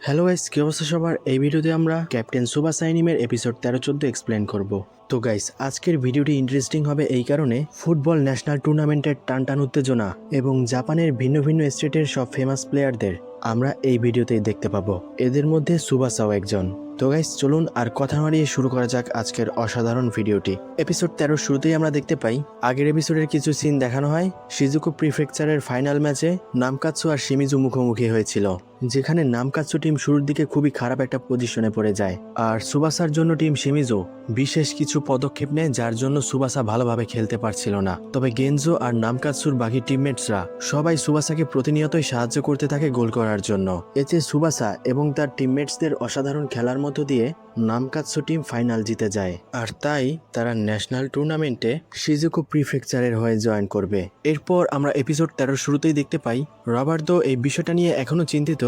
Hello guys, কি অবস্থা সবার? এই ভিডিওতে আমরা ক্যাপ্টেন সুবাসা অ্যানিমের এপিসোড 13-14 এক্সপ্লেন করব। তো গাইস, আজকের ভিডিওটি ইন্টারেস্টিং হবে এই কারণে, ফুটবল ন্যাশনাল টুর্নামেন্টের টানটান উত্তেজনা এবং জাপানের ভিন্ন ভিন্ন স্টেটের সব ফেমাস প্লেয়ারদের আমরা এই ভিডিওতেই দেখতে পাবো। এদের মধ্যে সুবাসাও একজন। তো গাইস, চলুন আর কথা মারিয়ে শুরু করা যাক আজকের অসাধারণ ভিডিওটি। এপিসোড 13 শুরুতেই আমরা দেখতে পাই আগের এপিসোডের কিছু সিন দেখানো হয়। শিজুকু প্রিফেকচারের ফাইনাল ম্যাচে নামকাৎসু আর শিমিজু মুখোমুখি হয়েছিল, যেখানে নামকাৎসু টিম শুরুর দিকে খুবই খারাপ একটা পজিশনে পড়ে যায়, আর সুবাসার জন্য টিম শিমিজু বিশেষ কিছু পদক্ষেপ নেয় যার জন্য সুবাসা ভালোভাবে খেলতে পারছিল না। তবে গেনজো আর নামকাৎসুর বাকি টিমমেটসরা সবাই সুবাসাকে প্রতিনিয়তই সাহায্য করতে থাকে গোল করার জন্য। এতে সুবাসা এবং তার টিমমেটসদের অসাধারণ খেলার মধ্য দিয়ে নামকাৎসু টিম ফাইনাল জিতে যায়, আর তাই তারা ন্যাশনাল টুর্নামেন্টে শিজুকু প্রিফেকচারের হয়ে জয়েন করবে। এরপর আমরা এপিসোড 13 শুরুতেই দেখতে পাই রবার্তো এই বিষয়টা নিয়ে এখনো চিন্তিত।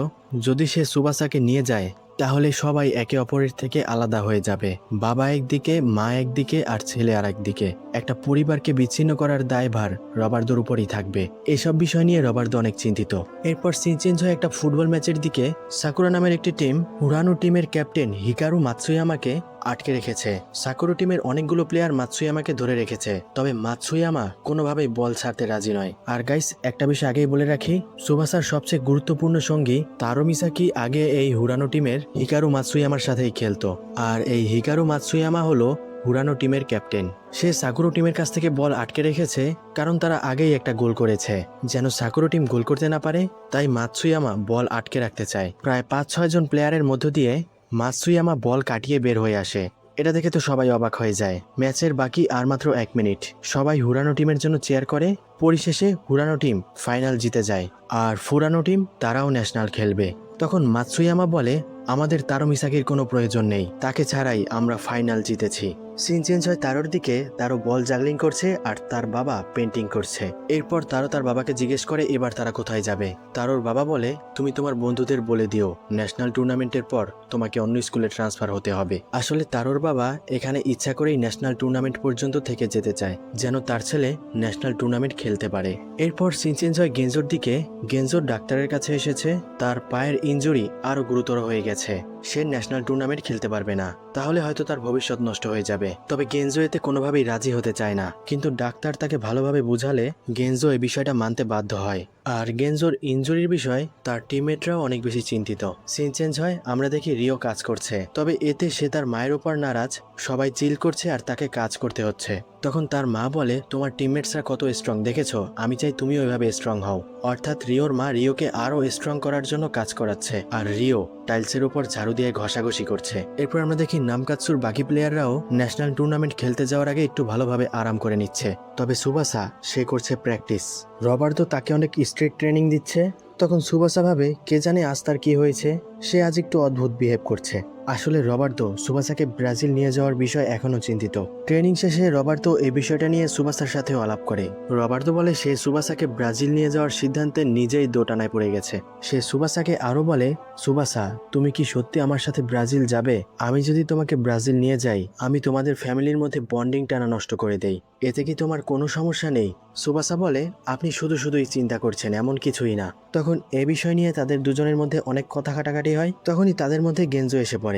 যদি সে সুবাসাকে নিয়ে যায় তাহলে সবাই একে অপরের থেকে আলাদা হয়ে যাবে। বাবা একদিকে, মা একদিকে, আর ছেলে আর একদিকে। একটা পরিবারকে বিচ্ছিন্ন করার দায়ভার রবার্তোর উপরই থাকবে। এসব বিষয় নিয়ে রবার্তো অনেক চিন্তিত। এরপর সিন চেঞ্জ হয়ে একটা ফুটবল ম্যাচের দিকে। সাকুরা নামের একটি টিম হুরানো টিমের ক্যাপ্টেন হিকারু মাতসুয়ামাকে আটকে রেখেছে। সাকুরা টিমের অনেকগুলো প্লেয়ার মাতসুয়ামাকে ধরে রেখেছে, তবে মাতসুয়ামা কোনোভাবেই বল ছাড়তে রাজি নয়। আর গাইস, একটা বিষয় আগেই বলে রাখি, সুবাসার সবচেয়ে গুরুত্বপূর্ণ সঙ্গী তারো মিসাকি আগে এই হুরানো টিমের হিকারু মাতসুয়ামার সাথেই খেলতো, আর এই হিকারু মাতসুয়ামা হলো হুরানো টিমের ক্যাপ্টেন। সে সাকুরো টিমের কাছ থেকে বল আটকে রেখেছে কারণ তারা আগেই একটা গোল করেছে। যেন সাকুরো টিম গোল করতে না পারে, তাই মাতসুয়ামা বল আটকে রাখতে চায়। প্রায় 5-6 জন প্লেয়ারের মধ্য দিয়ে মাতসুয়ামা বল কাটিয়ে বের হয়ে আসে। এটা দেখে তো সবাই অবাক হয়ে যায়। ম্যাচের বাকি আর মাত্র 1 মিনিট। সবাই হুরানো টিমের জন্য চেয়ার করে। পরিশেষে হুরানো টিম ফাইনাল জিতে যায়, আর ফুরানো টিম তারাও ন্যাশনাল খেলবে। তখন মাতসুয়ামা বলে, আমাদের তারো মিসাকির কোনো প্রয়োজন নেই, তাকে ছাড়াই আমরা ফাইনাল জিতেছি। সিন চেঞ্জ হয় তারোর দিকে। তারও বল জাগলিং করছে আর তার বাবা পেন্টিং করছে। এরপর তারও তার বাবাকে জিজ্ঞেস করে এবার তারা কোথায় যাবে। তারোর বাবা বলে, তুমি তোমার বন্ধুদের বলে দিও ন্যাশনাল টুর্নামেন্টের পর তোমাকে অন্য স্কুলে ট্রান্সফার হতে হবে। আসলে তারোর বাবা এখানে ইচ্ছা করেই ন্যাশনাল টুর্নামেন্ট পর্যন্ত থেকে যেতে চায়, যেন তার ছেলে ন্যাশনাল টুর্নামেন্ট খেলতে পারে। এরপর সিন চেঞ্জ হয় গেনজোর দিকে। গেনজোর ডাক্তারের কাছে এসেছে। তার পায়ের ইনজুরি আরো গুরুতর হয়ে গেছে। সে ন্যাশনাল টুর্নামেন্ট খেলতে পারবে না, তাহলে হয়তো তার ভবিষ্যৎ নষ্ট হয়ে যাবে। তবে গেনজো এতে কোনোভাবেই রাজি হতে চায় না, কিন্তু ডাক্তার তাকে ভালোভাবে বুঝালে গেনজো এই বিষয়টা মানতে বাধ্য হয়। আর গেনজোর ইনজুরির বিষয় তার টিমমেটরাও অনেক বেশি চিন্তিত। সিন চেঞ্জ হয়, আমরা দেখি রিও কাজ করছে, তবে এতে সে তার মায়ের উপর নারাজ। সবাই চিল করছে আর তাকে কাজ করতে হচ্ছে। তখন তার মা বলে, তোমার টিমমেটসরা কত স্ট্রং দেখেছো, আমি চাই তুমিও ওইভাবে স্ট্রং হও। অর্থাৎ রিওর মা রিওকে আরো স্ট্রং করার জন্য কাজ করাচ্ছে, আর রিও টাইলসের উপর ঝাড়ু দিয়ে ঘষাঘষি করছে। এরপর আমরা দেখি নামকাৎসুর বাকি প্লেয়াররাও ন্যাশনাল টুর্নামেন্ট খেলতে যাওয়ার আগে একটু ভালোভাবে আরাম করে নিচ্ছে। তবে সুবাসা সে করছে প্র্যাকটিস। রবার্তো তাকে অনেক স্ট্রিক্ট ট্রেনিং দিচ্ছে। তখন সুবাসা ভাবে, কে জানে আজ তার কি হয়েছে, সে আজ একটু অদ্ভুত বিহেভ করছে। আসলে রবার্তো সুবাসাকে ব্রাজিল নিয়ে যাওয়ার বিষয় এখনো চিন্তিত। ট্রেনিং শেষে রবার্তো এই বিষয়টা নিয়ে সুবাসার সাথেও আলাপ করে। রবার্তো বলে সে সুবাসাকে ব্রাজিল নিয়ে যাওয়ার সিদ্ধান্তে নিজেই দোটানায় পড়ে গেছে। সে সুবাসাকে আরো বলে, সুবাসা তুমি কি সত্যি আমার সাথে ব্রাজিল যাবে? আমি যদি তোমাকে ব্রাজিল নিয়ে যাই, আমি তোমাদের ফ্যামিলির মধ্যে বন্ডিং টানা নষ্ট করে দেই, এতে কি তোমার কোনো সমস্যা নেই? সুবাসা বলে, আপনি শুধু শুধুই চিন্তা করছেন, এমন কিছুই না। তখন এ বিষয় নিয়ে তাদের দুজনের মধ্যে অনেক কথা কাটাকাটি হয়। তখনই তাদের মধ্যে গেনজো এসে পড়ে।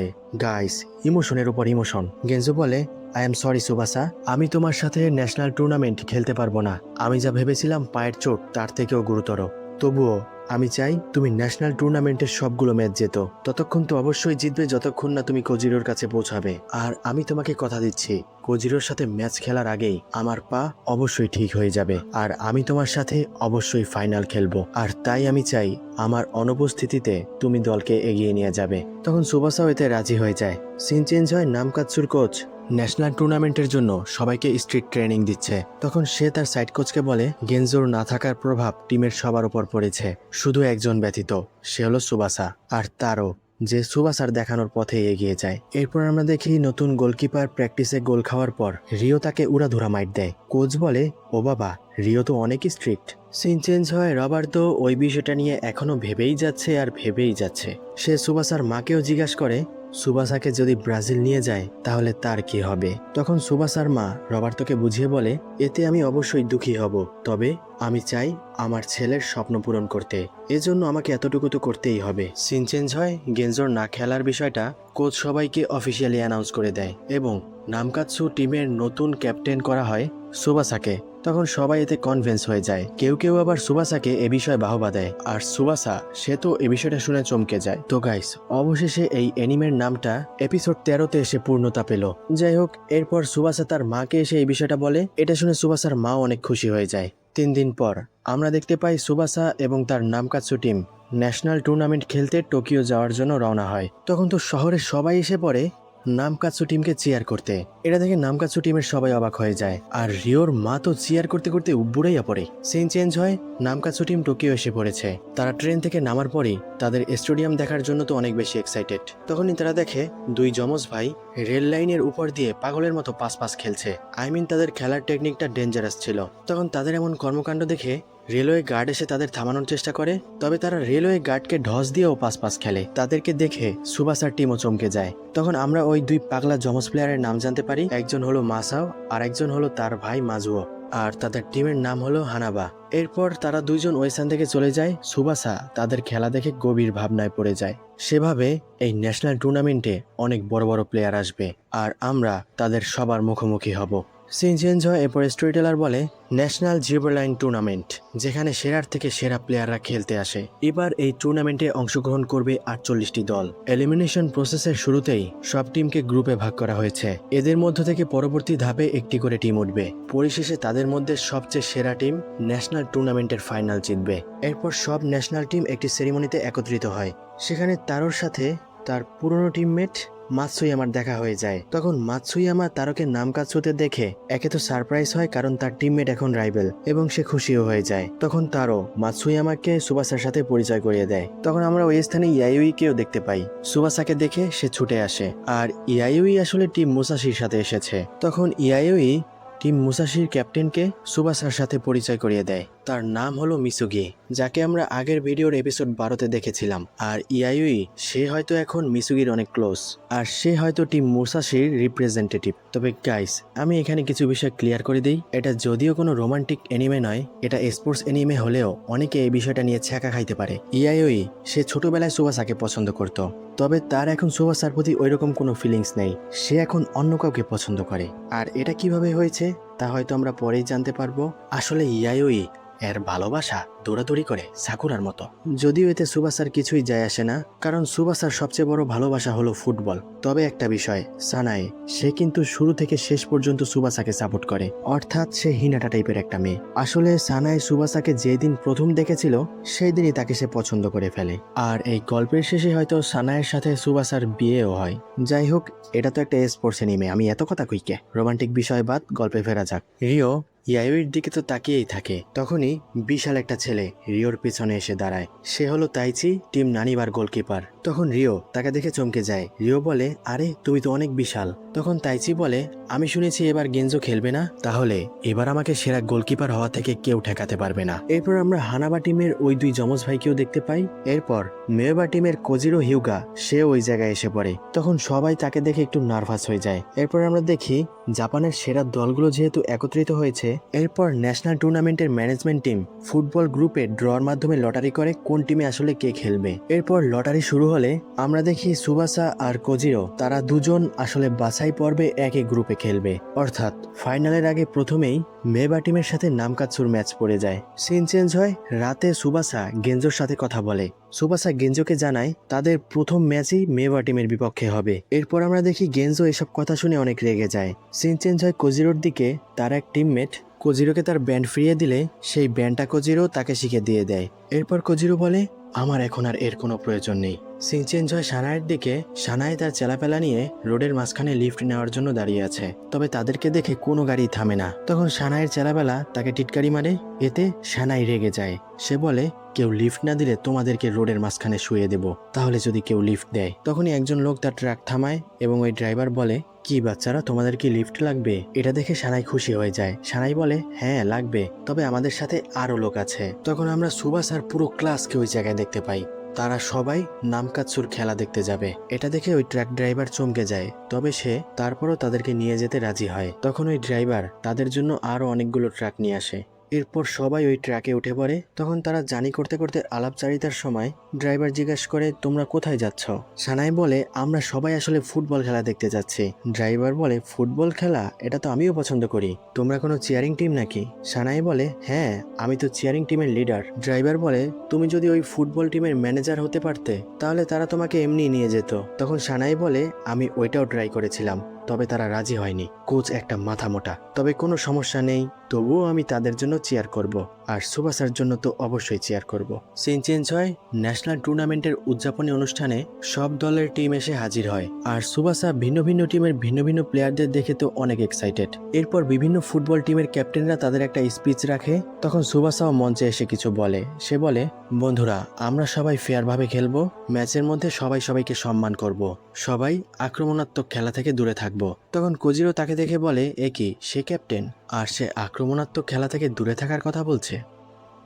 গাইস, ইমোশনের উপর ইমোশন। গেনজো বলে, আই এম সরি সুবাসা, আমি তোমার সাথে ন্যাশনাল টুর্নামেন্ট খেলতে পারবো না। আমি যা ভেবেছিলাম পায়ের চোট তার থেকেও গুরুতর। তবুও আমি চাই তুমি ন্যাশনাল টুর্নামেন্টের সবগুলো ম্যাচ যেত। ততক্ষণ তো অবশ্যই জিতবে যতক্ষণ না তুমি কোজিরোর কাছে পৌঁছাবে। আর আমি তোমাকে কথা দিচ্ছি, কোজিরোর সাথে ম্যাচ খেলার আগেই আমার পা অবশ্যই ঠিক হয়ে যাবে, আর আমি তোমার সাথে অবশ্যই ফাইনাল খেলবো। আর তাই আমি চাই আমার অনুপস্থিতিতে তুমি দলকে এগিয়ে নিয়ে যাবে। তখন সুবাসাও এতে রাজি হয়ে যায়। সিন চেঞ্জ হয় নামকাৎসুর কোচ ন্যাশনাল টুর্নামেন্টের জন্য সবাইকে স্ট্রিক্ট ট্রেনিং দিচ্ছে। তখন সে তার সাইড কোচকে বলে, গেনজোর না থাকার প্রভাব টিমের সবার উপর পড়েছে, শুধু একজন ব্যতীত, সে হলো সুবাসা। আর তারও যে সুবাসার দেখানোর পথে এগিয়ে যায়। এরপর আমরা দেখি নতুন গোলকিপার প্র্যাকটিসে গোল খাওয়ার পর রিও তাকে উড়াধুরা মাইট দেয়। কোচ বলে, ও বাবা, রিও তো অনেক স্ট্রিক্ট। সিন চেঞ্জ হয় রবার্তো ওই বিষয়টা নিয়ে এখনো ভেবেই যাচ্ছে আর ভেবেই যাচ্ছে। সে সুবাসার মাকেও জিজ্ঞাসা করে, সুবাসাকে যদি ব্রাজিল নিয়ে যায় তাহলে তার কি হবে। তখন সুবাসার মা রবার্তোকে বুঝিয়ে বলে, এতে আমি অবশ্যই দুঃখী হব, তবে আমি চাই আমার ছেলের স্বপ্ন পূরণ করতে, এজন্য আমাকে এতটুকু তো করতেই হবে। সিন চেঞ্জ হয়, গেনজোর না খেলার বিষয়টা কোচ সবাইকে অফিসিয়ালি অ্যানাউন্স করে দেয় এবং নামকাৎসু টিমের নতুন ক্যাপ্টেন করা হয় সুবাসাকে। তখন সবাই এতে কনভিন্স হয়ে যায়, কেউ কেউ আবার সুবাসাকে এ বিষয়ে বাহবা দেয়, আর সুবাসা সে তো এ বিষয়টা শুনে চমকে যায়। তো গাইস, অবশেষে এই অ্যানিমের নামটা এপিসোড 13-তে এসে পূর্ণতা পেল। যাই হোক, এরপর সুবাসা তার মাকে এসে এই বিষয়টা বলে, এটা শুনে সুবাসার মাও অনেক খুশি হয়ে যায়। 3 দিন পর আমরা দেখতে পাই সুবাসা এবং তার নামকাৎসু টিম ন্যাশনাল টুর্নামেন্ট খেলতে টোকিও যাওয়ার জন্য রওনা হয়। তখন তো শহরের সবাই এসে পড়ে নামকাৎসু টিমকে চিয়ার করতে। এটা দেখে নামকাৎসু টিমের সবাই অবাক হয়ে যায়, আর রিওর মা তো চিয়ার করতে করতে উব্বুড়াইয়া পড়ে। সিন চেঞ্জ হয়, নামকাৎসু টিম টোকিও এসে পড়েছে। তারা ট্রেন থেকে নামার পরই তাদের স্টেডিয়াম দেখার জন্য তো অনেক বেশি এক্সাইটেড। তখনই তারা দেখে 2 যমজ ভাই রেল লাইনের উপর দিয়ে পাগলের মতো পাস খেলছে। তাদের খেলার টেকনিকটা ডেঞ্জারাস ছিল। তখন তাদের এমন কর্মকাণ্ড দেখে রেলওয়ে গার্ড এসে তাদের থামানোর চেষ্টা করে, তবে তারা রেলওয়ে গার্ডকে ঢস দিয়েও পাস খেলে। তাদেরকে দেখে সুবাসার টিমও চমকে যায়। তখন আমরা ওই 2 পাগলা যমজ প্লেয়ারের নাম জানতে পারি, একজন হলো মাসাও আর একজন হলো তার ভাই মাজুও, আর তাদের টিমের নাম হলো হানাবা। এরপর তারা 2 জন ওই স্থান থেকে চলে যায়। সুবাসা তাদের খেলা দেখে গভীর ভাবনায় পড়ে যায়। সেভাবে এই ন্যাশনাল টুর্নামেন্টে অনেক বড় বড় প্লেয়ার আসবে, আর আমরা তাদের সবার মুখোমুখি হব। সিন চেঞ্জ হয়, এরপর স্টোরি টেলার বলে, ন্যাশনাল জিবরলাইন টুর্নামেন্ট, যেখানে সেরার থেকে সেরা প্লেয়াররা খেলতে আসে। এবার এই টুর্নামেন্টে অংশগ্রহণ করবে 48টি দল। এলিমিনেশন প্রসেসের শুরুতেই সব টিমকে গ্রুপে ভাগ করা হয়েছে। এদের মধ্য থেকে পরবর্তী ধাপে একটি করে টিম উঠবে। পরিশেষে তাদের মধ্যে সবচেয়ে সেরা টিম ন্যাশনাল টুর্নামেন্টের ফাইনাল জিতবে। এরপর সব ন্যাশনাল টিম একটি সেরিমনিতে একত্রিত হয়। সেখানে তারোর সাথে তার পুরনো টিমমেট মাতসুয়ামার দেখা হয়ে যায়। তখন মাতসুয়ামা তারকে নামকাৎসুতে দেখে একে তো সারপ্রাইজ হয়, কারণ তার টিমমেট এখন রাইভেল, এবং সে খুশিও হয়ে যায়। তখন তারও মাতসুয়ামাকে সুবাসার সাথে পরিচয় করিয়ে দেয়। তখন আমরা ওই স্থানে ইয়াইউইকেও দেখতে পাই। সুবাসাকে দেখে সে ছুটে আসে, আর ইয়াইউই আসলে টিম মুসাশির সাথে এসেছে। তখন ইয়াইউই টিম মুসাশির ক্যাপ্টেনকে সুবাসার সাথে পরিচয় করিয়ে দেয়। তার নাম হলো মিসুগি, যাকে আমরা আগের ভিডিওর এপিসোড 12-তে দেখেছিলাম। আর ইয়াইউই সে হয়তো এখন মিসুগির অনেক ক্লোজ, আর সে হয়তো টিম মুসাশির রিপ্রেজেন্টেটিভ। তবে গাইস, আমি এখানে কিছু বিষয় ক্লিয়ার করে দিই। এটা যদিও কোনো রোমান্টিক এনিমে নয়, এটা স্পোর্টস এনিমে হলেও অনেকে এই বিষয়টা নিয়ে ছ্যাঁকা খাইতে পারে। ইয়াইউই সে ছোটবেলায় সুবাসাকে পছন্দ করত, তবে তার এখন সুবাসার প্রতি ওইরকম কোনো ফিলিংস নেই। সে এখন অন্য কাউকে পছন্দ করে। আর এটা কিভাবে হয়েছে তা হয়তো আমরা পরেই জানতে পারবো। আসলে ইয়াইউই এর ভালোবাসা দৌড়াদৌড়ি করে সাকুরার মতো। যদিও এতে সুবাসার কিছুই যায় আসে না, কারণ সুবাসার সবচেয়ে বড় ভালোবাসা হলো ফুটবল। তবে একটা বিষয়, সানাই সে কিন্তু শুরু থেকে শেষ পর্যন্ত সুবাসাকে সাপোর্ট করে, অর্থাৎ সে হিনাটা টাইপের একটা মেয়ে। আসলে সানাই সুবাসাকে যেদিন প্রথম দেখেছিল সেই দিনই তাকে সে পছন্দ করে ফেলে। আর এই গল্পের শেষে হয়তো সানাইয়ের সাথে সুবাসার বিয়েও হয়। যাই হোক, এটা তো একটা স্পোর্টস এনিমে, আমি এত কথা কইকে। রোমান্টিক বিষয় বাদ, গল্পে ফেরা যাক। রিও ইয়াইউইর দিকে তো তাকিয়েই থাকে। তখনই বিশাল একটা ছেলে রিওর পিছনে এসে দাঁড়ায়। সে হলো তাইচি, টিম নানিবার গোলকিপার। তখন রিও তাকে দেখে চমকে যায়। রিও বলে, আরে তুমি তো অনেক বিশাল। তখন তাইচি বলে, আমি শুনেছি এবার গেনজো খেলবে না, তাহলে এবার আমাকে সেরা গোলকিপার হওয়া থেকে কেউ ঠেকাতে পারবে না। এরপর আমরা হানাবা টিমের ওই 2 যমজ ভাইকেও দেখতে পাই। এরপর মেয়োবা টিমের কোজিরো হিউগা সে ওই জায়গায় এসে পড়ে। তখন সবাই তাকে দেখে একটু নার্ভাস হয়ে যায়। এরপর আমরা দেখি জাপানের সেরা দলগুলো যেহেতু একত্রিত হয়েছে, এরপর ন্যাশনাল টুর্নামেন্টের ম্যানেজমেন্ট টিম ফুটবল গ্রুপে ড্রর মাধ্যমে লটারি করে কোন টিমে আসলে কে খেলবে। এরপর লটারি শুরু হলে আমরা দেখি সুবাসা আর কোজিরো তারা দুজন আসলে বাছাই পর্বে একই গ্রুপে খেলবে, অর্থাৎ ফাইনালের আগে প্রথমেই মেবা টিমের সাথে নামকাৎসুর ম্যাচ পড়ে যায়। সিন চেঞ্জ হয়, রাতে সুবাসা গেনজোর সাথে কথা বলে। সুবাসা গেনজোকে জানায় তাদের প্রথম ম্যাচই মেবা টিমের বিপক্ষে হবে। এরপর আমরা দেখি গেনজো এসব কথা শুনে অনেক রেগে যায়। সিন চেঞ্জ হয় কোজিরোর দিকে। তার এক টিমমেট কোজিরোকে তার ব্যান্ড ফিরিয়ে দিলে সেই ব্যান্ডটা কোজিরো তাকে শিখে দিয়ে দেয়। এরপর কোজিরো বলে, আমার এখন আর এর কোনো প্রয়োজন নেই। সিন চেঞ্জ হয় সানায়ের দিকে। সানায়ে তার চেলাপেলা নিয়ে রোডের মাঝখানে লিফট নেওয়ার জন্য দাঁড়িয়ে আছে, তবে তাদেরকে দেখে কোনো গাড়ি থামে না। তখন সানায়ের চেলাপেলা তাকে টিটকারি মারে। এতে সানাই রেগে যায়। সে বলে, কেউ লিফট না দিলে তোমাদেরকে রোডের মাঝখানে শুয়ে দেব, তাহলে যদি কেউ লিফট দেয়। তখনই একজন লোক তার ট্রাক থামায় এবং ওই ড্রাইভার বলে, কি বাচ্চারা, তোমাদের কি লিফট লাগবে? এটা দেখে সানাই খুশি হয়ে যায়। সানাই বলে, হ্যাঁ লাগবে, তবে আমাদের সাথে আরো লোক আছে। তখন আমরা সুবাস আর পুরো ক্লাসকে ওই জায়গায় দেখতে পাই। তারা সবাই নামকাতসুর খেলা দেখতে যাবে। এটা দেখে ওই ট্রাক ড্রাইভার চমকে যায়, তবে সে তারপরও তাদেরকে নিয়ে যেতে রাজি হয়। তখন ওই ড্রাইভার তাদের জন্য আরো অনেকগুলো ট্রাক নিয়ে আসে। এরপর সবাই ওই ট্রাকে উঠে পড়ে। তখন তারা জার্নি করতে করতে আলাপচারিতার সময় ড্রাইভার জিজ্ঞাসা করে, তোমরা কোথায় যাচ্ছ? সানাই বলে, আমরা সবাই আসলে ফুটবল খেলা দেখতে যাচ্ছি। ড্রাইভার বলে, ফুটবল খেলা? এটা তো আমিও পছন্দ করি। তোমরা কোনো চিয়ারিং টিম নাকি? সানাই বলে, হ্যাঁ, আমি তো চিয়ারিং টিমের লিডার। ড্রাইভার বলে, তুমি যদি ওই ফুটবল টিমের ম্যানেজার হতে পারতে তাহলে তারা তোমাকে এমনি নিয়ে যেত। তখন সানাই বলে, আমি ওইটাও ট্রাই করেছিলাম, তবে তারা রাজি হয়নি। কোচ একটা মাথা মোটা। তবে কোনো সমস্যা নেই, তবুও আমি তাদের জন্য চিয়ার করব। আর সুবাসার জন্য তো অবশ্যই চিয়ার করব। সিন চেঞ্জ হয়। ন্যাশনাল টুর্নামেন্টের উদযাপনী অনুষ্ঠানে সব দলের টিম এসে হাজির হয়। আর সুবাসা ভিন্ন ভিন্ন টিমের ভিন্ন ভিন্ন প্লেয়ারদের দেখে তো অনেক এক্সাইটেড। এরপর বিভিন্ন ফুটবল টিমের ক্যাপ্টেনরা তাদের একটা স্পিচ রাখে। তখন সুবাসাও মঞ্চে এসে কিছু বলে। সে বলে, বন্ধুরা, আমরা সবাই ফেয়ারভাবে খেলবো। ম্যাচের মধ্যে সবাই সবাইকে সম্মান করব। সবাই আক্রমণাত্মক খেলা থেকে দূরে থাকবো। তখন কোজিরো তাকে দেখে বলে, এ কি, সে ক্যাপ্টেন আর সে আক্রমণাত্মক খেলা থেকে দূরে থাকার কথা বলছে?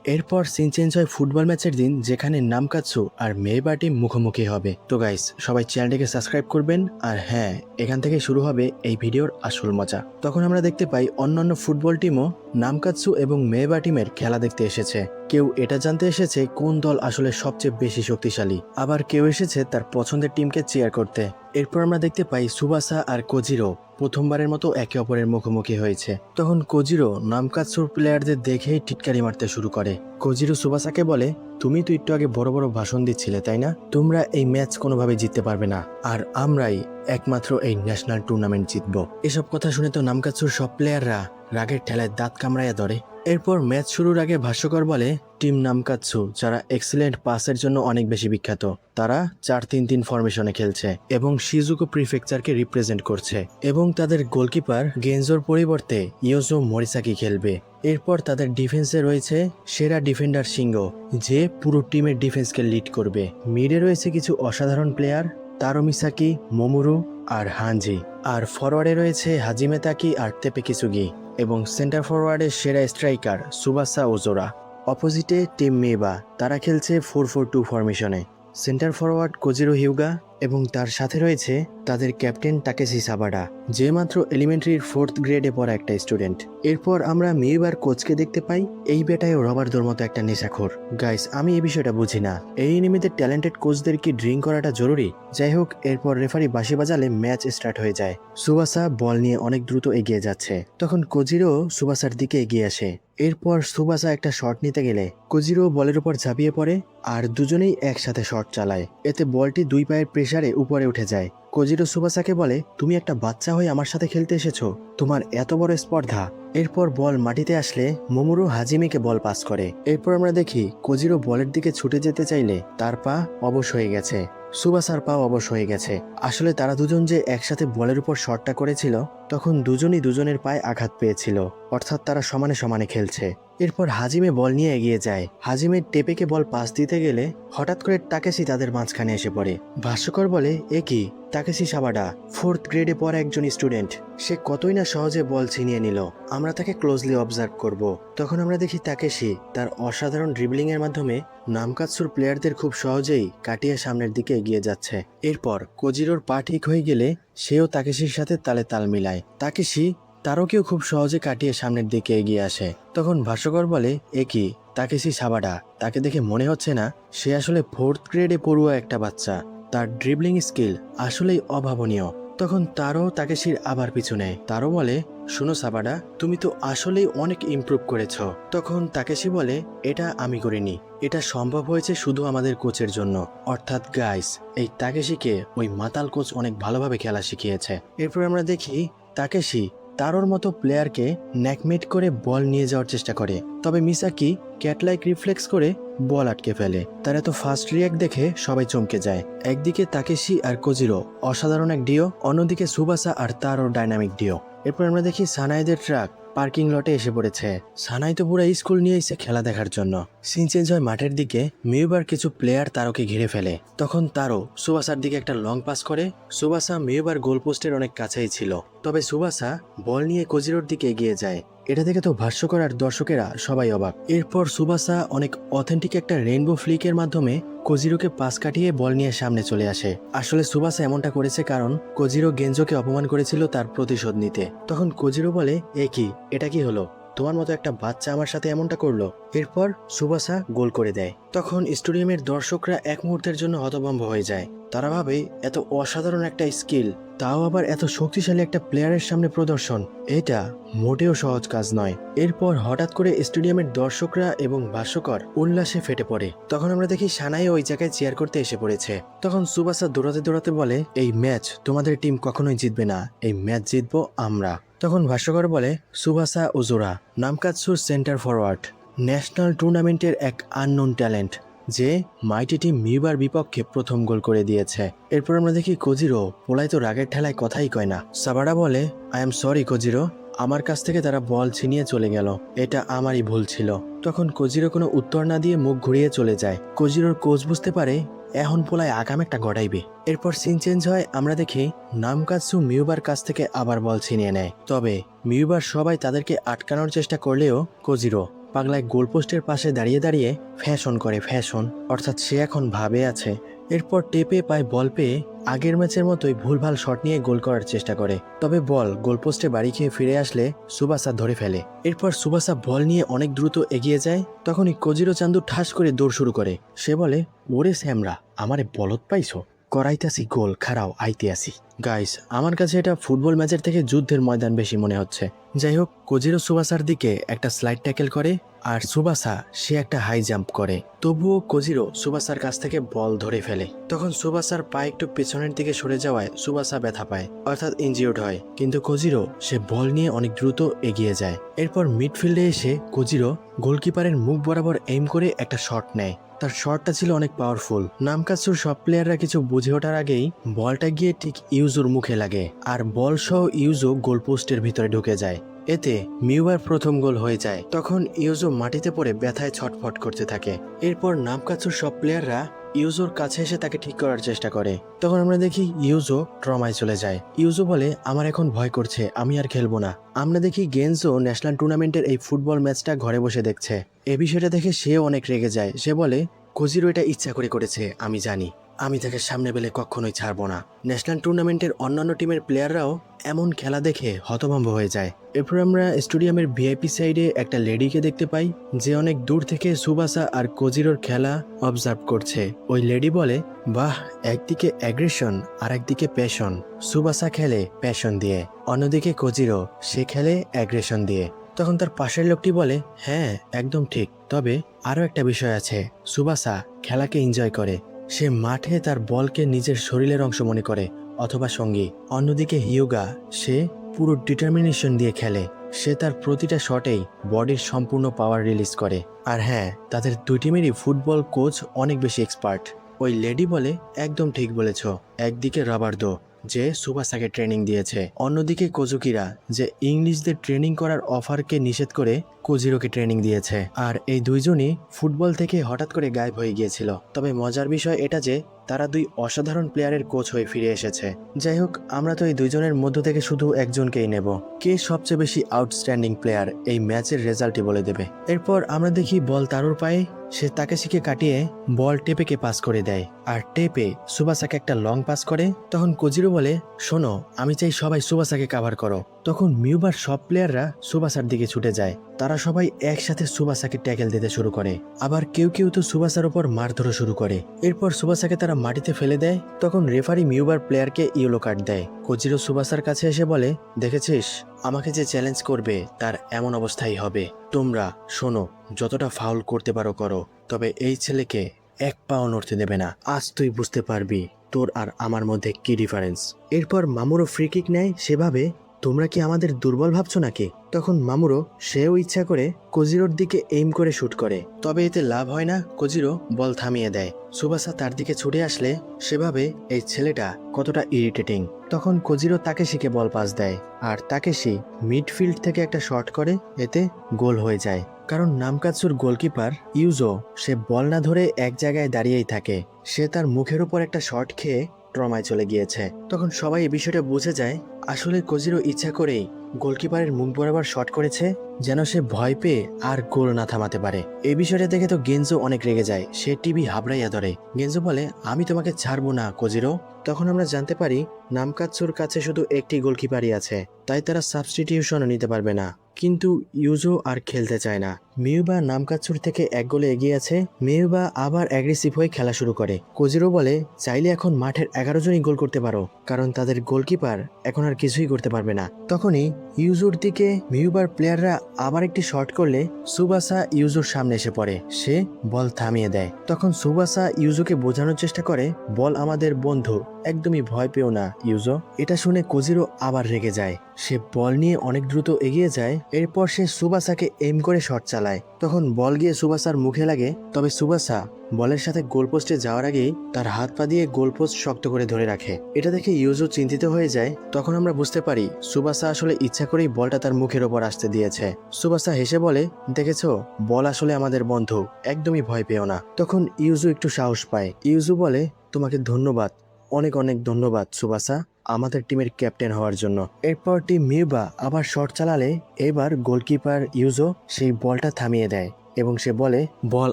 এরপর সিন চেঞ্জ হয় ফুটবল ম্যাচের দিন, যেখানে নামকাতসু আর মেইবা টিম মুখোমুখি হবে। তো গাইস, সবাই চ্যানেলটিকে সাবস্ক্রাইব করবেন। আর হ্যাঁ, এখান থেকে শুরু হবে এই ভিডিওর আসল মজা। তখন আমরা দেখতে পাই অন্যান্য ফুটবল টিমও নামকাতসু এবং মেইবা টিমের খেলা দেখতে এসেছে। কেউ এটা জানতে এসেছে কোন দল আসলে সবচেয়ে বেশি শক্তিশালী, আবার কেউ এসেছে তার পছন্দের টিমকে চিয়ার করতে। এরপর আমরা দেখতে পাই সুবাসা আর কোজিরো প্রথমবারের মতো একে অপরের মুখোমুখি হয়েছে। তখন কোজিরো নামকাতসুর প্লেয়ারদের দেখেই টিটকারি মারতে শুরু করে। কোজিরো সুবাসাকে বলে, তুমি তো একটু আগে বড় বড় ভাষণ দিচ্ছিলে, তাই না? তোমরা এই ম্যাচ কোনোভাবে জিততে পারবে না, আর আমরাই একমাত্র এই ন্যাশনাল টুর্নামেন্ট জিতবো। এসব কথা শুনে তো নামকাতসুর সব প্লেয়াররা রাগের ঠেলায় দাঁত কামড়াইয়া ধরে। এরপর ম্যাচ শুরুর আগে ভাষ্যকর বলে, টিম নামকাতসু, যারা এক্সিলেন্ট পাসের জন্য অনেক বেশি বিখ্যাত, তারা 4-3-3 ফরমেশনে খেলছে এবং শিজুকো প্রিফেকচারকে রিপ্রেজেন্ট করছে, এবং তাদের গোলকিপার গেনজোর পরিবর্তে ইয়োজো মরিসাকি খেলবে। এরপর তাদের ডিফেন্সে রয়েছে সেরা ডিফেন্ডার সিঙ্গো, যে পুরো টিমের ডিফেন্সকে লিড করবে। মিডে রয়েছে কিছু অসাধারণ প্লেয়ার, তারো মিসাকি, মোমুরু আর হানজি। আর ফরওয়ার্ডে রয়েছে হাজিমে তাকি আর তেপেকিসুগি, এবং সেন্টার ফরওয়ার্ডের সেরা স্ট্রাইকার সুবাসা ওজোরা। অপোজিটে টিম মেইবা, তারা খেলছে 4-4-2 ফরমেশনে। সেন্টার ফরওয়ার্ড কোজিরো হিউগা, এবং তার সাথে রয়েছে তাদের ক্যাপ্টেন তাকেশি সাবাডা, যে মাত্র এলিমেন্টারির 4th গ্রেডে পড়া একটা স্টুডেন্ট। এরপর আমরা মেইবার কোচকে দেখতে পাই। এই বেটায়ও রবার্দোর মতো একটা নেশাখোর। গাইস, আমি এই বিষয়টা বুঝি না, এই এনিমিতে ট্যালেন্টেড কোচদের কি ড্রিঙ্ক করাটা জরুরি? যাই হোক, এরপর রেফারি বাঁশি বাজালে ম্যাচ স্টার্ট হয়ে যায়। সুবাসা বল নিয়ে অনেক দ্রুত এগিয়ে যাচ্ছে। তখন কোজিরো সুবাসার দিকে এগিয়ে আসে। এরপর সুবাসা একটা শট নিতে গেলে কোজিরো বলের উপর ঝাঁপিয়ে পড়ে, আর দুজনেই একসাথে শট চালায়। এতে বলটি দুই পায়ের প্রেসারে উপরে উঠে যায়। কোজিরো সুবাসাকে বলে, তুমি একটা বাচ্চা হয়ে আমার সাথে খেলতে এসেছো, তোমার এত বড় স্পর্ধা? এরপর বল মাটিতে আসলে মোমুরু হাজিমিকে বল পাস করে। এরপর আমরা দেখি কোজিরো বলের দিকে ছুটে যেতে চাইলে তার পা অবশ হয়ে গেছে, সুবাসার পা অবশ হয়ে গেছে। আসলে তারা দুজন যে একসাথে বলের উপর শটটা করেছিল, তখন দুজনই দুজনের পায়ে আঘাত পেয়েছিল, অর্থাৎ তারা সমানে সমানে খেলছে। এরপর হাজিমে বল নিয়ে এগিয়ে যায়। হাজিমের টেপেকে বল পাস দিতে গেলে হঠাৎ করে তাকেশি তাদের মাঝখানে এসে পড়ে। ভাষ্যকর বলে, এ কি, তাকেশি সাবাডা 4th গ্রেডে পড়া একজন স্টুডেন্ট, সে কতই না সহজে বল ছিনিয়ে নিল, আমরা তাকে ক্লোজলি অবজার্ভ করব। তখন আমরা দেখি তাকেশি তার অসাধারণ ড্রিবলিং এর মাধ্যমে নামকাতসুর প্লেয়ারদের খুব সহজেই কাটিয়ে সামনের দিকে এগিয়ে যাচ্ছে। এরপর কোজিরোর পা ঠিক হয়ে গেলে সেও তাকেশির সাথে তালে তাল মিলায়। তাকেশি তারকেও খুব সহজে কাটিয়ে সামনের দিকে এগিয়ে আসে। তখন ভাষ্যকর বলে, এ কি, তাকেশি সাবাডা, তাকে দেখে মনে হচ্ছে না সে আসলে 4th গ্রেডে পড়ুয়া একটা বাচ্চা, তার ড্রিবলিং স্কিল আসলেই অভাবনীয়। তখন তারও তাকেশির আবার পিছু নেয়। তারও বলে, শুনো সাবাডা, তুমি তো আসলেই অনেক ইমপ্রুভ করেছ। তখন তাকেশি বলে, এটা আমি করিনি, এটা সম্ভব হয়েছে শুধু আমাদের কোচের জন্য, অর্থাৎ গাইস, এই তাকেশিকে ওই মাতাল কোচ অনেক ভালোভাবে খেলা শিখিয়েছে। এরপর আমরা দেখি তাকেশি তারোর মতো প্লেয়ারকে নেকমেট করে বল নিয়ে যাওয়ার চেষ্টা করে, তবে মিসাকি ক্যাটলাইক রিফ্লেক্স করে বল আটকে ফেলে। তার এত ফাস্ট রিয়াক্ট দেখে সবাই চমকে যায়। একদিকে তাকেশি আর কোজিরো অসাধারণ এক ডিও, অন্যদিকে সুবাসা আর তারও ডাইনামিক ডিও। এরপর আমরা দেখি সানাইদের ট্রাক পার্কিং লটে এসে পড়েছে। সানাই তো পুরো স্কুল নিয়ে এসে খেলা দেখার জন্য। সিন চেঞ্জ হয় মাঠের দিকে। মেইবার কিছু প্লেয়ার তারোকে ঘিরে ফেলে। তখন তারো সুবাসার দিকে একটা লং পাস করে। সুবাসা মেইবার গোলপোস্টের অনেক কাছেই ছিল, তবে সুবাসা বল নিয়ে কোজিরোর দিকে এগিয়ে যায়। এটা দেখে তো ভাষ্যকর আর দর্শকেরা সবাই অবাক। এরপর সুবাসা অনেক অথেন্টিক একটা রেইনবো ফ্লিকের মাধ্যমে কোজিরোকে পাস কাটিয়ে বল নিয়ে সামনে চলে আসে। আসলে সুবাসা এমনটা করেছে কারণ কোজিরো গেঞ্জোকে অপমান করেছিল তার প্রতিশোধ নিতে। তখন কোজিরো বলে, এ কি, এটা কি হলো, তোমার মতো একটা বাচ্চা আমার সাথে এমনটা করলো। এরপর সুবাসা গোল করে দেয়। তখন স্টেডিয়ামের দর্শকরা এক মুহূর্তের জন্য হতভম্ব হয়ে যায়। তারা ভাবে এত অসাধারণ একটা স্কিল, তাও আবার এত শক্তিশালী একটা প্লেয়ারের সামনে প্রদর্শন, এটা মোটেও সহজ কাজ নয়। এরপর হঠাৎ করে স্টেডিয়ামের দর্শকরা এবং ভাষ্যকর উল্লাসে ফেটে পড়ে। তখন আমরা দেখি সানাই ওই জায়গায় চেয়ার করতে এসে পড়েছে। তখন সুবাসা দৌড়াতে দৌড়াতে বলে, এই ম্যাচ তোমাদের টিম কখনোই জিতবে না, এই ম্যাচ জিতবো আমরা। তখন ভাষ্যকর বলে, সুবাসা উজুরা নামকাতসুর সেন্টার ফরওয়ার্ড, ন্যাশনাল টুর্নামেন্টের এক আননোন ট্যালেন্ট, যে মাইটি টিম মিউবার বিপক্ষে প্রথম গোল করে দিয়েছে। এরপর আমরা দেখি কোজিরো পোলাই তো রাগের ঠেলায় কথাই কয় না। সাবাডা বলে, আই এম সরি কোজিরো, আমার কাছ থেকে তারা বল ছিনিয়ে চলে গেল, এটা আমারই ভুল ছিল। তখন কোজিরো কোনো উত্তর না দিয়ে মুখ ঘুরিয়ে চলে যায়। কোজিরোর কোচ বুঝতে পারে এখন পোলায় আগাম একটা গড়াইবে। এরপর সিন চেঞ্জ হয়, আমরা দেখি নামকাতসু মিউবার কাছ থেকে আবার বল ছিনিয়ে নেয়। তবে মিউবার সবাই তাদেরকে আটকানোর চেষ্টা করলেও কোজিরো পাগলায় গোলপোস্টের পাশে দাঁড়িয়ে দাঁড়িয়ে ফ্যাশন করে, ফ্যাশন, অর্থাৎ সে এখন ভাবে আছে। এরপর টেপে পায় বল পেয়ে আগের ম্যাচের মতোই ভুলভাল শট নিয়ে গোল করার চেষ্টা করে। তবে বল গোলপোস্টে বাড়ি খেয়ে ফিরে আসলে সুবাসা ধরে ফেলে। এরপর সুবাসা বল নিয়ে অনেক দ্রুত এগিয়ে যায়। তখনই কোজিরো চান্দু ঠাস করে দৌড় শুরু করে। সে বলে, ওরে স্যামরা, আমারে বলত পাইছো, করাইতাছি গোল, খারাও আইতে আসি। গাইস, আমার কাছে এটা ফুটবল ম্যাচের থেকে যুদ্ধের ময়দান বেশি মনে হচ্ছে। যাই হোক, কোজিরো সুবাসার দিকে একটা স্লাইড ট্যাকেল করে আর সুবাসা সে একটা হাই জাম্প করে। তবুও কোজিরো সুবাসার কাছ থেকে বল ধরে ফেলে। তখন সুবাসার পা একটু পেছনের দিকে সরে যাওয়ায় সুবাসা ব্যথা পায়, অর্থাৎ ইনজিওর্ড হয়। কিন্তু কোজিরো সে বল নিয়ে অনেক দ্রুত এগিয়ে যায়। এরপর মিডফিল্ডে এসে কোজিরো গোলকিপারের মুখ বরাবর এইম করে একটা শট নেয়। তার শটটা ছিল অনেক পাওয়ারফুল। নামকাতসুর সব প্লেয়াররা কিছু বুঝে ওঠার আগেই বলটা গিয়ে ঠিক ইউজোর মুখে লাগে আর বল সহ ইউজো গোলপোস্টের ভিতরে ঢুকে যায়। এতে মিউবার প্রথম গোল হয়ে যায়। তখন ইউজো মাটিতে পড়ে ব্যথায় ছটফট করতে থাকে। এরপর নামকাতসুর সব প্লেয়াররা ইউজোর কাছে এসে তাকে ঠিক করার চেষ্টা করে। তখন আমরা দেখি ইউজো ট্রমায় চলে যায়। ইউজো বলে, আমার এখন ভয় করছে, আমি আর খেলবো না। আমরা দেখি গেনজো ন্যাশনাল টুর্নামেন্টের এই ফুটবল ম্যাচটা ঘরে বসে দেখছে। এই বিষয়টা দেখে সে অনেক রেগে যায়। সে বলে, কোজিরো এটা ইচ্ছা করে করেছে, আমি জানি, আমি তাকে সামনে পেলে কখনোই ছাড়বো না। ন্যাশনাল টুর্নামেন্টের অন্যান্য টিমের প্লেয়াররাও এমন খেলা দেখে হতভম্ব হয়ে যায়। এরপর আমরা স্টেডিয়ামের ভিআইপি সাইডে একটা লেডিকে দেখতে পাই, যে অনেক দূর থেকে সুবাসা আর কোজিরোর খেলা অবজার্ভ করছে। ওই লেডি বলে, বাহ, একদিকে অ্যাগ্রেশন আর একদিকে প্যাশন। সুবাসা খেলে প্যাশন দিয়ে, অন্যদিকে কোজিরো সে খেলে অ্যাগ্রেশন দিয়ে। তখন তার পাশের লোকটি বলে, হ্যাঁ একদম ঠিক, তবে আরও একটা বিষয় আছে, সুবাসা খেলাকে এনজয় করে, সে মাঠে তার বলকে নিজের শরীরের অংশ মনে করে অথবা সঙ্গী। অন্যদিকে হিউগা সে পুরো ডিটারমিনেশন দিয়ে খেলে, সে তার প্রতিটা শটেই বডির সম্পূর্ণ পাওয়ার রিলিজ করে। আর হ্যাঁ, তাদের দুই টিমেরই ফুটবল কোচ অনেক বেশি এক্সপার্ট। ওই লেডি বলে, একদম ঠিক বলেছ, একদিকে রাবার্দো যে সুবাসাকে ট্রেনিং দিয়েছে, অন্যদিকে কোজুকিরা যে ইংলিশদের ট্রেনিং করার অফারকে নিষেধ করে কোজিরোকে ট্রেনিং দিয়েছে। আর এই দুইজনই ফুটবল থেকে হঠাৎ করে গায়েব হয়ে গিয়েছিল। তবে মজার বিষয় এটা যে তারা দুই অসাধারণ প্লেয়ারের কোচ হয়ে ফিরে এসেছে। যাই হোক, আমরা তো এই দুইজনের মধ্য থেকে শুধু একজনকেই নেব। কে সবচেয়ে বেশি আউটস্ট্যান্ডিং প্লেয়ার এই ম্যাচের রেজাল্টই বলে দেবে। এরপর আমরা দেখি বল তারুর পায়ে, সে তাকে শিখে কাটিয়ে বল টেপেকে পাস করে দেয় আর টেপে সুবাসাকে একটা লং পাস করে। তখন কোজিরো বলে, শোনো, আমি চাই সবাই সুবাসাকে কাভার করো। তখন মিউবার সব প্লেয়াররা সুবাসার দিকে ছুটে যায়। তারা সবাই একসাথে সুবাসাকে ট্যাকেল দিতে শুরু করে। আবার কেউ কেউ তো সুবাসার উপর মারধর শুরু করে। এরপর সুবাসাকে তারা মাটিতে ফেলে দেয়। তখন রেফারি মিউবার প্লেয়ারকে ইয়েলো কার্ড দেয়। কোজিরো সুবাসার কাছে এসে বলে, দেখেছিস, আমাকে যে চ্যালেঞ্জ করবে তার এমন অবস্থাই হবে। তোমরা শোনো, যতটা ফাউল করতে পারো করো, তবে এই ছেলেকে এক পাও নড়তে দেবে না। আজ তুই বুঝতে পারবি তোর আর আমার মধ্যে কি ডিফারেন্স। এরপর মামুরো ফ্রি কিক নেয়। সেভাবে, তোমরা কি আমাদের দুর্বল ভাবছো নাকি? তখন মামুরো সেও ইচ্ছা করে কোজিরোর দিকে এইম করে শুট করে, তবে এতে লাভ হয় না। কোজিরো বল থামিয়ে দেয়। সুবাসা তার দিকে ছুটে আসলে সেভাবে এই ছেলেটা কতটা ইরিটেটিং। তখন কোজিরো তাকেশিকে বল পাস দেয় আর তাকেশি মিডফিল্ড থেকে একটা শট করে, এতে গোল হয়ে যায়। কারণ নামকাতসুর গোলকিপার ইউজো সে বল না ধরে এক জায়গায় দাঁড়িয়েই থাকে। সে তার মুখের উপর একটা শট খেয়ে ট্রমায় চলে গিয়েছে। তখন সবাই এই বিষয়টা বুঝে যায় আসলে কোজিরো ইচ্ছা করেই গোলকিপারের মুখ বরাবর শট করেছে যেন সে ভয় পেয়ে আর গোল না থামাতে পারে। এই বিষয়টা দেখে তো গেনজো অনেক রেগে যায়, সে টিভি হাবড়াইয়া ধরে। গেনজো বলে, আমি তোমাকে ছাড়বো না কোজিরো। তখন আমরা জানতে পারি নামকাতসুর কাছে শুধু একটি গোলকিপারই আছে, তাই তারা সাবস্টিটিউশনও নিতে পারবে না। কিন্তু ইউজো আর খেলতে চায় না। মিউবা নামকাতসুর থেকে 1 গোলে এগিয়ে আছে। মিউবা আবার অ্যাগ্রেসিভ হয়ে খেলা শুরু করে। কোজিরো বলে, চাইলে এখন মাঠের 11 জনই গোল করতে পারো, কারণ তাদের গোলকিপার এখন আর কিছুই করতে পারবে না। তখনই ইউজোর দিকে মিউবার প্লেয়াররা আবার একটি শট করলে সুবাসা ইউজোর সামনে এসে পড়ে। সে বল থামিয়ে দেয়। তখন সুবাসা ইউজোকে বোঝানোর চেষ্টা করে, বল আমাদের বন্ধু, একদমই ভয় পেও না ইউজো। এটা শুনে কোজিরো আবার রেগে যায়। সে বল নিয়ে অনেক দ্রুত এগিয়ে যায়। এরপর সে সুবাসাকে এম করে শট চালায়। তখন বল গিয়ে সুবাসার মুখে লাগে, তবে সুবাসা বলের সাথে গোলপোস্টে যাওয়ার আগেই তার হাত পা দিয়ে গোলপোস্ট শক্ত করে ধরে রাখে। এটা দেখে ইউজো চিন্তিত হয়ে যায়। তখন আমরা বুঝতে পারি সুবাসা আসলে ইচ্ছা করেই বলটা তার মুখের ওপর আসতে দিয়েছে। সুবাসা হেসে বলে, দেখেছো, বল আসলে আমাদের বন্ধু, একদমই ভয় পেও না। তখন ইউজো একটু সাহস পায়। ইউজো বলে, তোমাকে ধন্যবাদ, অনেক অনেক ধন্যবাদ সুবাসা, আমাদের টিমের ক্যাপ্টেন হওয়ার জন্য। এরপর টিম মিউবা আবার শট চালালে এবার গোলকিপার ইউজো সেই বলটা থামিয়ে দেয় এবং সে বলে, বল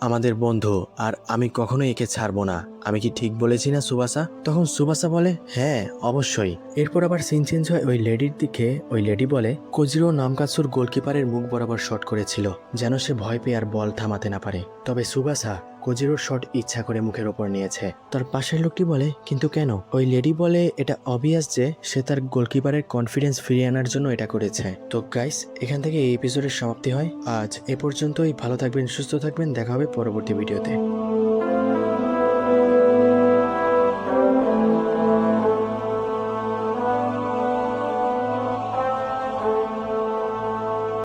আমাদের বন্ধু আর আমি কখনোই একে ছাড়বো না। আমি কি ঠিক বলেছি না সুবাসা? তখন সুবাসা বলে, হ্যাঁ অবশ্যই। এরপর আবার সিন চেঞ্জ হয় ওই লেডির দিকে। ওই লেডি বলে, কোজিরো নামকাতসুর গোলকিপারের মুখ বরাবর শট করেছিল যেন সে ভয় পেয়ে আর বল থামাতে না পারে। তবে সুবাসা কোজিরোর শট ইচ্ছা করে মুখের ওপর নিয়েছে। তার পাশের লোকটি বলে, কিন্তু কেন? ওই লেডি বলে, এটা অবভিয়াস যে সে তার গোলকিপারের কনফিডেন্স ফিরিয়ে আনার জন্য এটা করেছে। তো গাইস, এখান থেকে এই এপিসোডের সমাপ্তি হয়। আজ এ পর্যন্তই। ভালো থাকবেন, সুস্থ থাকবেন, দেখা হবে পরবর্তী ভিডিওতে।